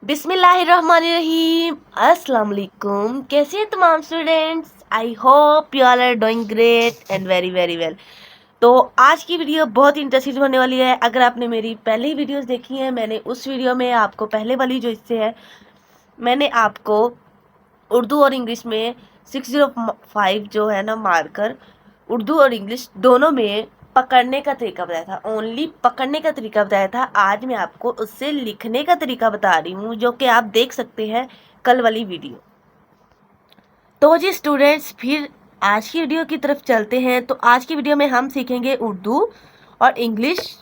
बिस्मिल्लाहिर्रहमानिर्रहीम। अस्सलाम वालेकुम। कैसे हैं तमाम students? I hope you all are doing great and very very well. तो आज की वीडियो बहुत इंटरेस्टिंग होने वाली है। अगर आपने मेरी पहले ही वीडियोस देखी हैं, मैंने उस वीडियो में आपको पहले वाली जो इससे है, मैंने आपको उर्दू और इंग्लिश में 605 जो है ना मार्कर, उर्दू और इंग्लिश दोनों में पकड़ने का तरीका बताया था। ओनली पकड़ने का तरीका बताया था। आज मैं आपको उससे लिखने का तरीका बता रही हूँ, जो कि आप देख सकते हैं कल वाली वीडियो। तो जी स्टूडेंट्स, फिर आज की वीडियो की तरफ चलते हैं। तो आज की वीडियो में हम सीखेंगे उर्दू और इंग्लिश,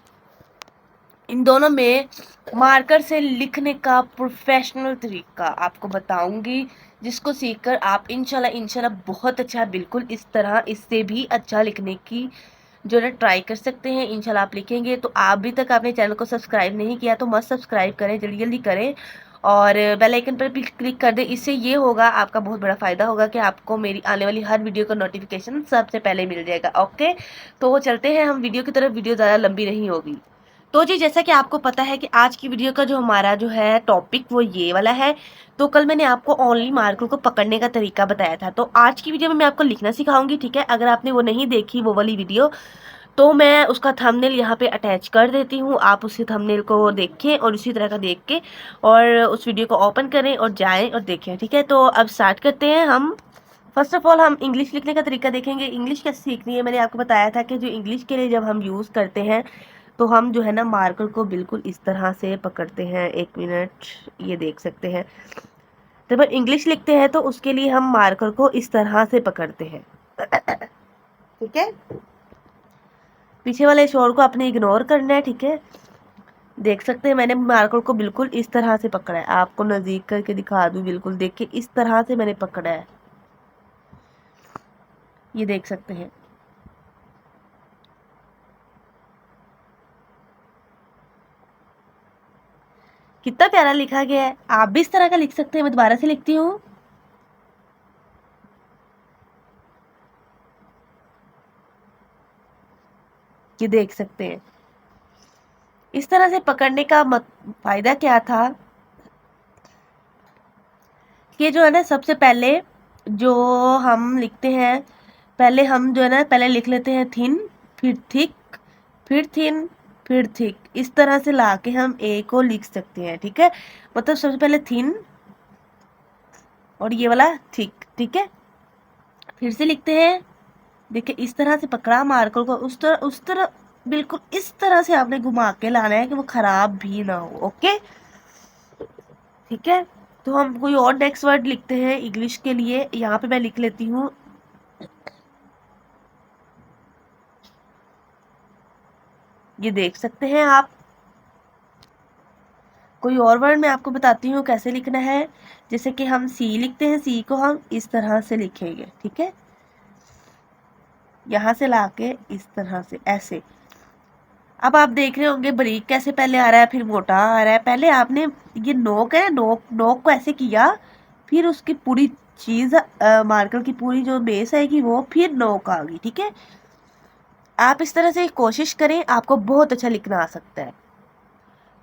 इन दोनों में मार्कर से लिखने का प्रोफेशनल तरीका आपको बताऊंगी, जिसको सीखकर आप इंशाल्लाह बहुत अच्छा, बिल्कुल इस तरह इससे भी अच्छा लिखने की जो है ट्राई कर सकते हैं। इंशाल्लाह आप लिखेंगे। तो आप भी तक आपने चैनल को सब्सक्राइब नहीं किया तो मस्त सब्सक्राइब करें, जल्दी जल्दी करें और बेल आइकन पर भी क्लिक कर दें। इससे ये होगा, आपका बहुत बड़ा फ़ायदा होगा कि आपको मेरी आने वाली हर वीडियो का नोटिफिकेशन सबसे पहले मिल जाएगा। ओके, तो चलते हैं हम वीडियो की तरफ। वीडियो ज़्यादा लंबी नहीं होगी। तो जी जैसा कि आपको पता है कि आज की वीडियो का जो हमारा जो है टॉपिक वो ये वाला है। तो कल मैंने आपको ओनली मार्कर को पकड़ने का तरीका बताया था। तो आज की वीडियो में मैं आपको लिखना सिखाऊंगी, ठीक है? अगर आपने वो नहीं देखी वो वाली वीडियो, तो मैं उसका थंबनेल यहाँ पे अटैच कर देती हूँ। आप उसी थंबनेल को देखें और उसी तरह का देख के और उस वीडियो को ओपन करें और जाएं और देखें, ठीक है? तो अब स्टार्ट करते हैं हम। फर्स्ट ऑफ ऑल हम इंग्लिश लिखने का तरीका देखेंगे। इंग्लिश कैसे सीखनी है, मैंने आपको बताया था कि जो इंग्लिश के लिए जब हम यूज़ करते हैं तो हम जो है ना मार्कर को बिल्कुल इस तरह से पकड़ते हैं। एक मिनट, ये देख सकते हैं। जब हम इंग्लिश लिखते हैं तो उसके लिए हम मार्कर को इस तरह से पकड़ते हैं, ठीक है? पीछे वाले शोर को आपने इग्नोर करना है, ठीक है? देख सकते हैं मैंने मार्कर को बिल्कुल इस तरह से पकड़ा है। आपको नज़दीक करके दिखा दूं, बिल्कुल देखिए इस तरह से मैंने पकड़ा है, ये देख सकते हैं। कितना प्यारा लिखा गया है। आप भी इस तरह का लिख सकते हैं। मैं दोबारा से लिखती हूँ। ये देख सकते हैं। इस तरह से पकड़ने का फायदा क्या था कि जो है ना सबसे पहले जो हम लिखते हैं, पहले हम जो है ना पहले लिख लेते हैं थिन, फिर थिक, फिर थिन, फिर थिक। इस तरह से ला के हम ए को लिख सकते हैं, ठीक है? मतलब सबसे पहले थिन और ये वाला थिक, ठीक है? फिर से लिखते हैं। देखिए इस तरह से पकड़ा मार्कर को, उस तरह बिल्कुल इस तरह से आपने घुमा के लाना है कि वो खराब भी ना हो। ओके, ठीक है? तो हम कोई और नेक्स्ट वर्ड लिखते हैं इंग्लिश के लिए। यहाँ पे मैं लिख लेती हूँ, ये देख सकते हैं आप। कोई और वर्ड मैं आपको बताती हूँ कैसे लिखना है। जैसे कि हम सी लिखते हैं, सी को हम इस तरह से लिखेंगे, ठीक है? यहाँ से लाके इस तरह से ऐसे। अब आप देख रहे होंगे बारीक कैसे पहले आ रहा है फिर मोटा आ रहा है। पहले आपने ये नोक है, नोक नोक को ऐसे किया, फिर उसकी पूरी चीज मार्कर की पूरी जो बेस आएगी वो फिर नोक आ गई, ठीक है? आप इस तरह से कोशिश करें, आपको बहुत अच्छा लिखना आ सकता है।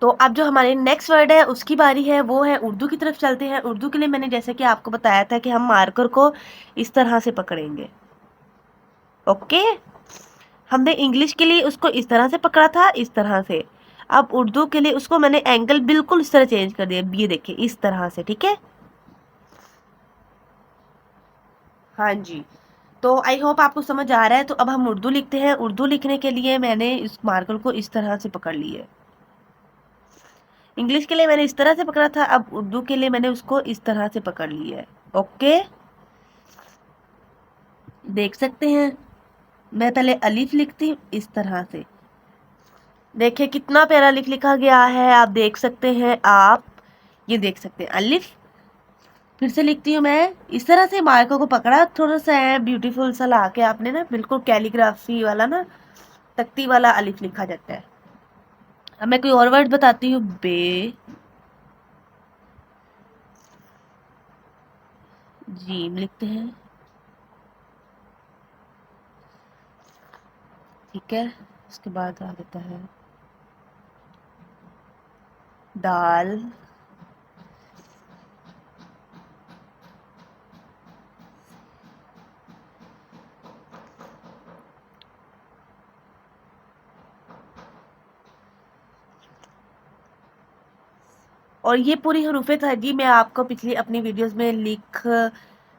तो अब जो हमारे नेक्स्ट वर्ड है उसकी बारी है, वो है उर्दू की तरफ चलते हैं। उर्दू के लिए मैंने जैसे कि आपको बताया था कि हम मार्कर को इस तरह से पकड़ेंगे। ओके, हमने इंग्लिश के लिए उसको इस तरह से पकड़ा था, इस तरह से। अब उर्दू के लिए उसको मैंने एंगल बिल्कुल इस तरह चेंज कर दिया, ये देखिए इस तरह से, ठीक है? हाँ जी। तो आई होप आपको समझ आ रहा है। तो अब हम उर्दू लिखते हैं। उर्दू लिखने के लिए मैंने इस मार्कर को इस तरह से पकड़ लिया है। इंग्लिश के लिए मैंने इस तरह से पकड़ा था, अब उर्दू के लिए मैंने उसको इस तरह से पकड़ लिया है। ओके, देख सकते हैं। मैं पहले अलिफ लिखती हूँ इस तरह से। देखिए कितना प्यारा अलिफ लिखा गया है, आप देख सकते हैं। आप ये देख सकते हैं अलिफ। फिर से लिखती हूँ मैं इस तरह से। मार्कर को पकड़ा, थोड़ा सा है ब्यूटीफुल सा ला के आपने ना बिल्कुल कैलीग्राफी वाला ना, तख्ती वाला अलिफ लिखा जाता है। अब मैं कोई और वर्ड बताती हूँ। बे, जीम लिखते हैं, ठीक है? उसके बाद आ जाता है दाल, और ये पूरी हरूफ तहजी मैं आपको पिछली अपनी वीडियोस में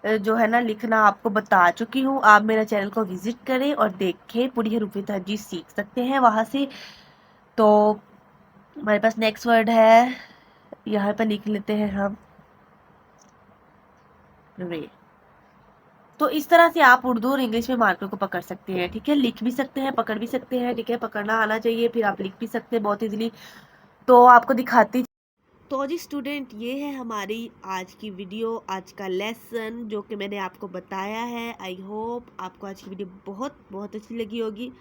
जो है ना लिखना आपको बता चुकी हूँ। आप मेरा चैनल को विजिट करें और देखें, पूरी हरूफ तहजी सीख सकते हैं वहाँ से। तो हमारे पास नेक्स्ट वर्ड है, यहाँ पर लिख लेते हैं हम रे। तो इस तरह से आप उर्दू और इंग्लिश में मार्कर को पकड़ सकते हैं, ठीक है। लिख भी सकते हैं, पकड़ भी सकते हैं, ठीक है। पकड़ना आना चाहिए, फिर आप लिख भी सकते हैं बहुत इजीली। तो आपको दिखाती। तो जी स्टूडेंट, ये है हमारी आज की वीडियो, आज का लेसन जो कि मैंने आपको बताया है। आई होप आपको आज की वीडियो बहुत बहुत अच्छी लगी होगी।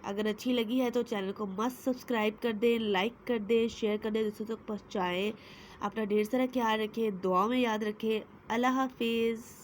अगर अच्छी लगी है तो चैनल को मस्त सब्सक्राइब कर दें, लाइक कर दें, शेयर कर दें, दूसरों तक पहुँचाएँ। अपना ढेर सारा ख्याल रखें, दुआ में याद रखें। अल्लाह हाफिज़।